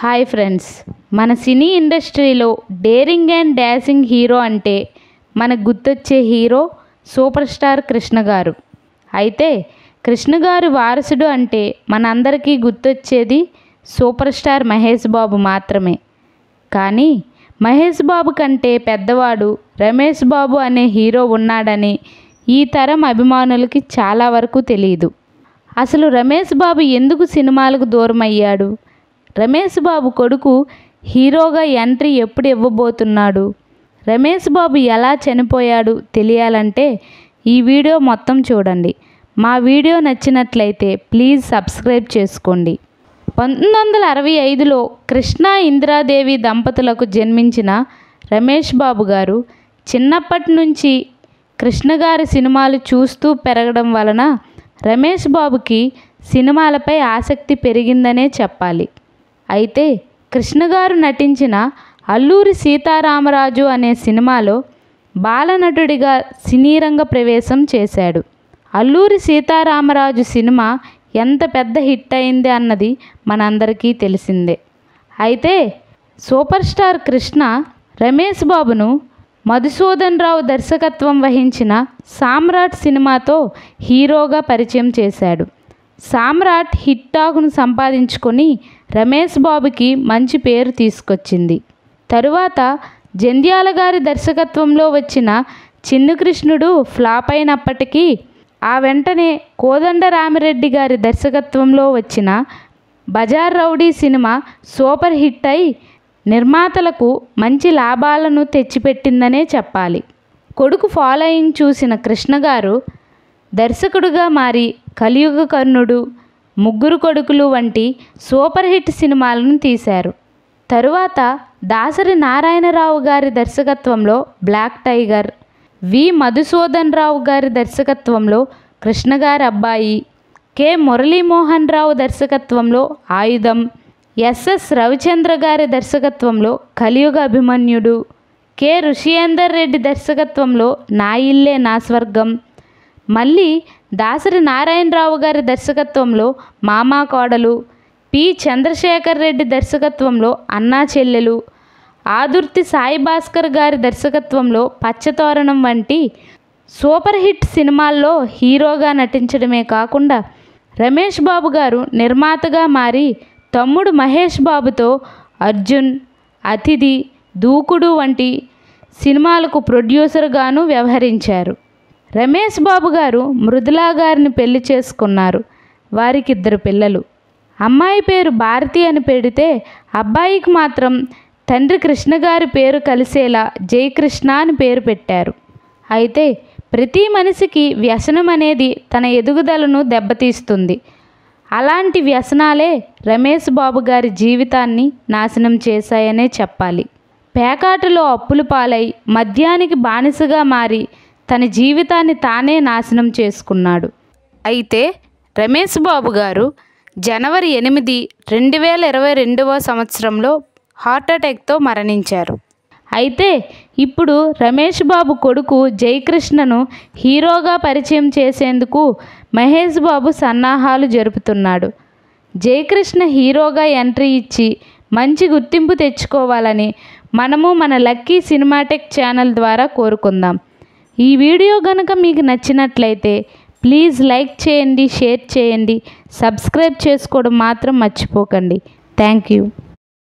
Hi friends, మన సినీ ఇండస్ట్రీలో daring and dashing hero అంటే మనకు గుర్తొచ్చే హీరో సూపర్ స్టార్ కృష్ణ గారు. అయితే కృష్ణ గారు వారసుడు అంటే మనందరికీ గుర్తొచ్చేది సూపర్ స్టార్ మహేష్ బాబు మాత్రమే. కానీ మహేష్ బాబు కంటే పెద్దవాడు రమేష్ బాబు అనే హీరో ఉన్నాడని ఈ తరం అభిమానులకి చాలా వరకు తెలియదు. అసలు రమేష్ బాబు ఎందుకు సినిమాలకు దూరం అయ్యాడు? రమేష్ బాబు కొడుకు హీరోగా ఎంట్రీ ఎప్పుడు ఇవ్వబోతున్నాడు? రమేష్ బాబు ఎలా చనిపోయాడు తెలియాలంటే ఈ వీడియో మొత్తం చూడండి. మా వీడియో నచ్చినట్లయితే ప్లీజ్ సబ్స్క్రైబ్ చేసుకోండి. 1965లో కృష్ణ ఇందిరాదేవి దంపతులకు జన్మించిన రమేష్ బాబు గారు చిన్నప్పటి నుంచి కృష్ణ గారి సినిమాలు చూస్తూ పెరగడం వలన రమేష్ బాబుకి సినిమాలపై ఆసక్తి పెరిగిందనే చెప్పాలి. అయితే కృష్ణ గారు నటించిన అల్లూరి సీతారామరాజు అనే సినిమాలో బాలనటుడిగా సినీరంగ ప్రవేశం చేశాడు. అల్లూరి సీతారామరాజు సినిమా ఎంత పెద్ద హిట్ అయింది అన్నది మనందరికీ తెలిసిందే. అయితే సూపర్ స్టార్ కృష్ణ రమేష్ బాబును మధుసూదన్ రావు దర్శకత్వం వహించిన సామ్రాట్ సినిమాతో హీరోగా పరిచయం చేశాడు. సామ్రాట్ హిట్ టాక్ను సంపాదించుకొని రమేష్ బాబుకి మంచి పేరు తీసుకొచ్చింది. తరువాత జంధ్యాల గారి దర్శకత్వంలో వచ్చిన చిన్ని కృష్ణుడు ఫ్లాప్ అయినప్పటికీ ఆ వెంటనే కోదండరామిరెడ్డి గారి దర్శకత్వంలో వచ్చిన బజార్ రౌడీ సినిమా సూపర్ హిట్ అయి నిర్మాతలకు మంచి లాభాలను తెచ్చిపెట్టిందనే చెప్పాలి. కొడుకు ఫాలోయింగ్ చూసిన కృష్ణ గారు దర్శకుడుగా మారి కలియుగ కర్ణుడు, ముగ్గురు కొడుకులు వంటి సూపర్ హిట్ సినిమాలను తీశారు. తరువాత దాసరి నారాయణరావు గారి దర్శకత్వంలో బ్లాక్ టైగర్, వి మధుసూదన్ రావు గారి దర్శకత్వంలో కృష్ణ గారి అబ్బాయి, కె మురళీమోహన్ రావు దర్శకత్వంలో ఆయుధం, ఎస్ఎస్ రవిచంద్ర గారి దర్శకత్వంలో కలియుగ అభిమన్యుడు, కె ఋషియేందర్ రెడ్డి దర్శకత్వంలో నా ఇల్లే నా స్వర్గం, మళ్ళీ దాసరి నారాయణరావు గారి దర్శకత్వంలో మామా కోడలు, పి చంద్రశేఖర్ రెడ్డి దర్శకత్వంలో అన్నా చెల్లెలు, ఆదుర్తి సాయి భాస్కర్ గారి దర్శకత్వంలో పచ్చతోరణం వంటి సూపర్ హిట్ సినిమాల్లో హీరోగా నటించడమే కాకుండా రమేష్ బాబు గారు నిర్మాతగా మారి తమ్ముడు మహేష్ బాబుతో అర్జున్, అతిథి, దూకుడు వంటి సినిమాలకు ప్రొడ్యూసర్గాను వ్యవహరించారు. రమేష్ బాబు గారు మృదులా గారిని పెళ్లి చేసుకున్నారు. వారికి 2 పిల్లలు. అమ్మాయి పేరు భారతి అని పెడితే అబ్బాయికి మాత్రం తండ్రి కృష్ణ గారి పేరు కలిసేలా జయకృష్ణ అని పేరు పెట్టారు. అయితే ప్రతి మనిషికి వ్యసనం అనేది తన ఎదుగుదలను దెబ్బతీస్తుంది. అలాంటి వ్యసనాలే రమేష్ బాబు గారి జీవితాన్ని నాశనం చేశాయనే చెప్పాలి. పేకాటలో అప్పుల పాలై మద్యానికి బానిసగా మారి తన జీవితాన్ని తానే నాశనం చేసుకున్నాడు. అయితే రమేష్ బాబు గారు జనవరి 8, 2022వ సంవత్సరంలో హార్ట్అటాక్తో మరణించారు. అయితే ఇప్పుడు రమేష్ బాబు కొడుకు జయకృష్ణను హీరోగా పరిచయం చేసేందుకు మహేష్ బాబు సన్నాహాలు జరుపుతున్నాడు. జయకృష్ణ హీరోగా ఎంట్రీ ఇచ్చి మంచి గుర్తింపు తెచ్చుకోవాలని మనము మన లక్కీ సినిమాటెక్ ఛానల్ ద్వారా కోరుకుందాం. ఈ వీడియో కనుక మీకు నచ్చినట్లయితే ప్లీజ్ లైక్ చేయండి, షేర్ చేయండి, సబ్స్క్రైబ్ చేసుకోవడం మాత్రం మర్చిపోకండి. Thank you.